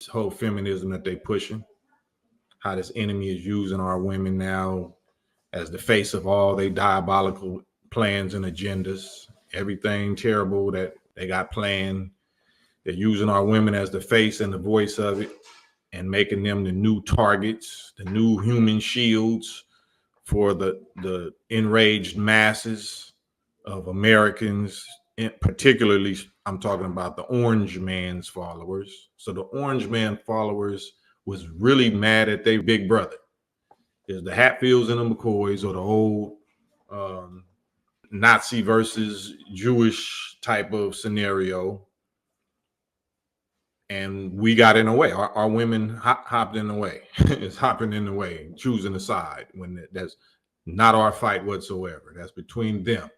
whole feminism that they pushing, how this enemy is using our women now as the face of all they diabolical plans and agendas. Everything terrible that they got planned, they're using our women as the face and the voice of it, and making them the new targets, the new human shields for the enraged masses of Americans. Particularly, I'm talking about the Orange Man's followers. So the Orange Man followers was really mad at their big brother. Is the Hatfields and the McCoys, or the old Nazi versus Jewish type of scenario. And we got in the way. Our women hopped in the way. It's hopping in the way, choosing a side when that's not our fight whatsoever. That's between them.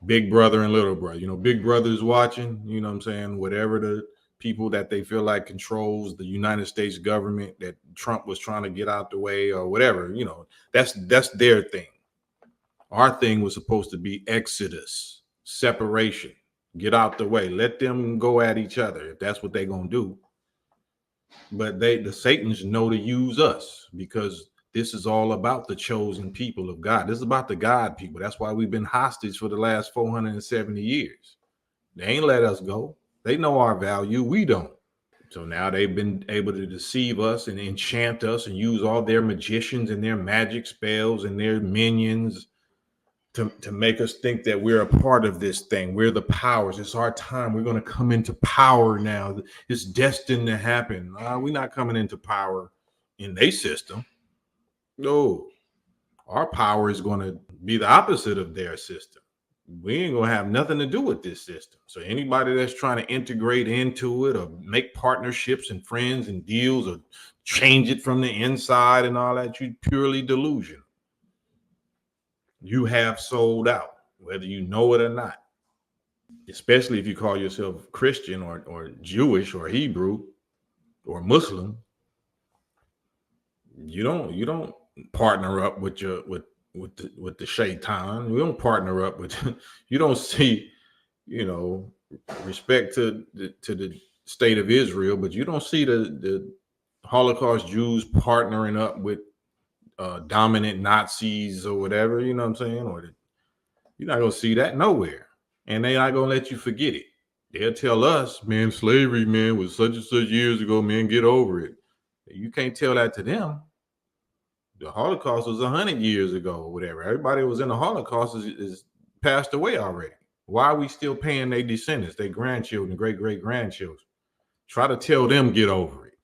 Big brother and little brother. You know, big brother's watching, you know what I'm saying? Whatever the people that they feel like controls the United States government that Trump was trying to get out the way or whatever, you know, that's their thing. Our thing was supposed to be exodus, separation. Get out the way. Let them go at each other if that's what they're gonna do. But the Satans know to use us because this is all about the chosen people of God. This is about the God people. That's why we've been hostage for the last 470 years. They ain't let us go. They know our value. We don't. So now they've been able to deceive us and enchant us and use all their magicians and their magic spells and their minions to make us think that we're a part of this thing. We're the powers. It's our time. We're going to come into power now. It's destined to happen. We're not coming into power in their system. No, our power is going to be the opposite of their system. We ain't going to have nothing to do with this system. So anybody that's trying to integrate into it or make partnerships and friends and deals or change it from the inside and all that, you purely delusional. You have sold out, whether you know it or not, especially if you call yourself Christian or Jewish or Hebrew or Muslim. You don't partner up with the shaitan. You don't partner up with, you don't see, you know, respect to the state of Israel, but you don't see the Holocaust Jews partnering up with dominant Nazis or whatever, you know what I'm saying? You're not going to see that nowhere. And they're not going to let you forget it. They'll tell us, man, slavery, man, was such and such years ago, man, get over it. You can't tell that to them. The Holocaust was 100 years ago or whatever. Everybody who was in the Holocaust is passed away already. Why are we still paying their descendants, their grandchildren, great-great-grandchildren? Try to tell them get over it.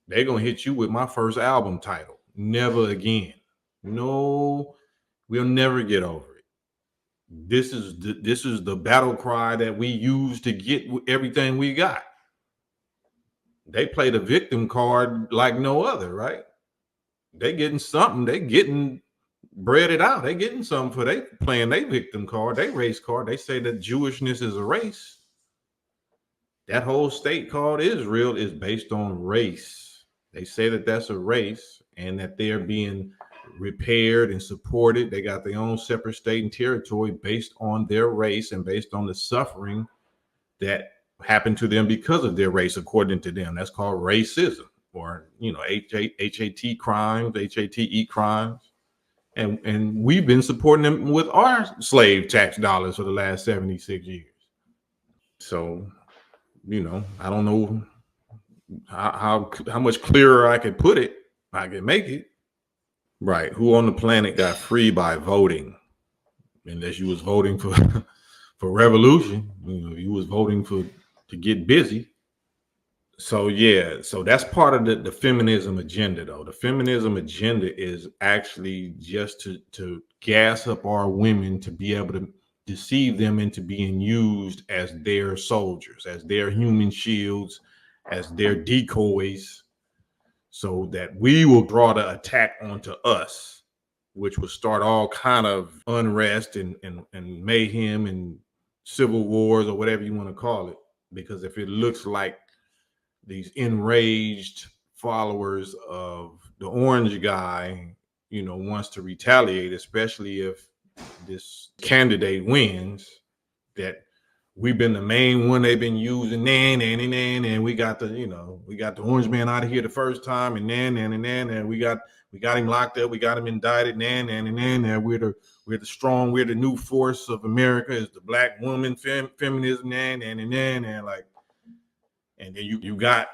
They're going to hit you with my first album title, Never Again. No, we'll never get over it. This is the battle cry that we use to get everything we got. They play the victim card like no other, right? They getting something. They getting breaded out. They getting something for they playing their victim card, their race card. They say that Jewishness is a race. That whole state called Israel is based on race. They say that that's a race and that they're being repaired and supported. They got their own separate state and territory based on their race and based on the suffering that happened to them because of their race, according to them. That's called racism, or, you know, HAT crimes, HATE crimes. And we've been supporting them with our slave tax dollars for the last 76 years. So, you know, I don't know how much clearer I could put it. I can make it. Right. Who on the planet got free by voting? Unless you was voting for revolution, you know, you was voting to get busy. So yeah, so that's part of the feminism agenda, though. The feminism agenda is actually just to gas up our women to be able to deceive them into being used as their soldiers, as their human shields, as their decoys, so that we will draw the attack onto us, which will start all kind of unrest and mayhem and civil wars or whatever you want to call it. Because if it looks like these enraged followers of the orange guy, you know, wants to retaliate, especially if this candidate wins, that we've been the main one they've been using, and we got the orange man out of here the first time, and we got him locked up, we got him indicted, and we're the strong, we're the new force of America, is the black woman, feminism, and like, and then you got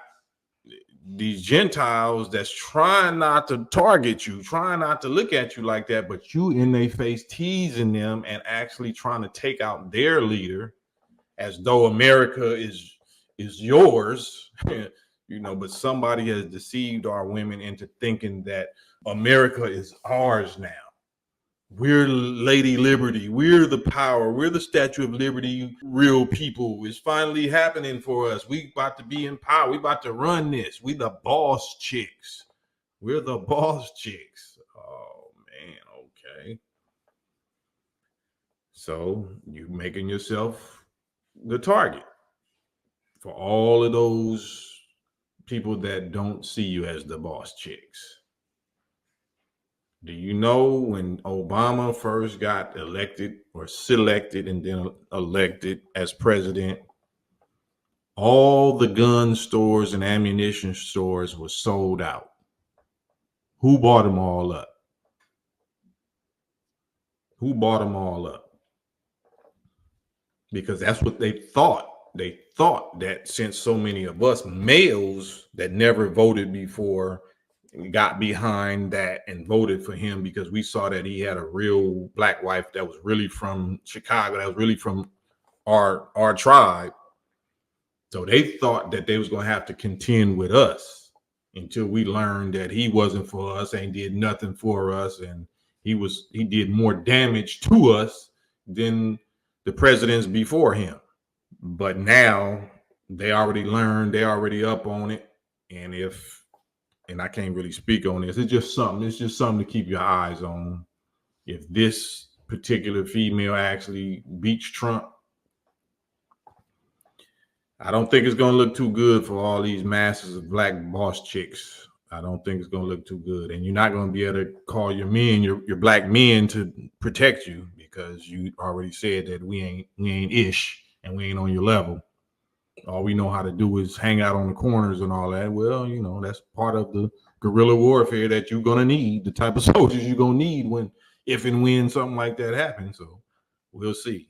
these Gentiles that's trying not to target you, trying not to look at you like that, but you in their face teasing them and actually trying to take out their leader as though America is yours. But somebody has deceived our women into thinking that America is ours now. We're Lady Liberty. We're the power. We're the Statue of Liberty. Real people. It's finally happening for us. We about to be in power. We about to run this. We the boss chicks. We're the boss chicks. Oh man, okay. So you making yourself the target for all of those people that don't see you as the boss chicks. Do you know when Obama first got elected or selected and then elected as president, all the gun stores and ammunition stores were sold out? Who bought them all up? Who bought them all up? Because that's what they thought. They thought that since so many of us males that never voted before got behind that and voted for him because we saw that he had a real black wife that was really from Chicago, that was really from our tribe. So they thought that they was going to have to contend with us until we learned that he wasn't for us and did nothing for us, and he did more damage to us than the presidents before him. But now they already learned, they already up on it, and I can't really speak on this. It's just something to keep your eyes on. If this particular female actually beats Trump, I don't think it's going to look too good for all these masses of black boss chicks. I don't think it's going to look too good. And you're not going to be able to call your men, your black men, to protect you because you already said that we ain't ish and we ain't on your level. All we know how to do is hang out on the corners and all that. Well, that's part of the guerrilla warfare that you're going to need, the type of soldiers you're going to need if and when something like that happens. So we'll see.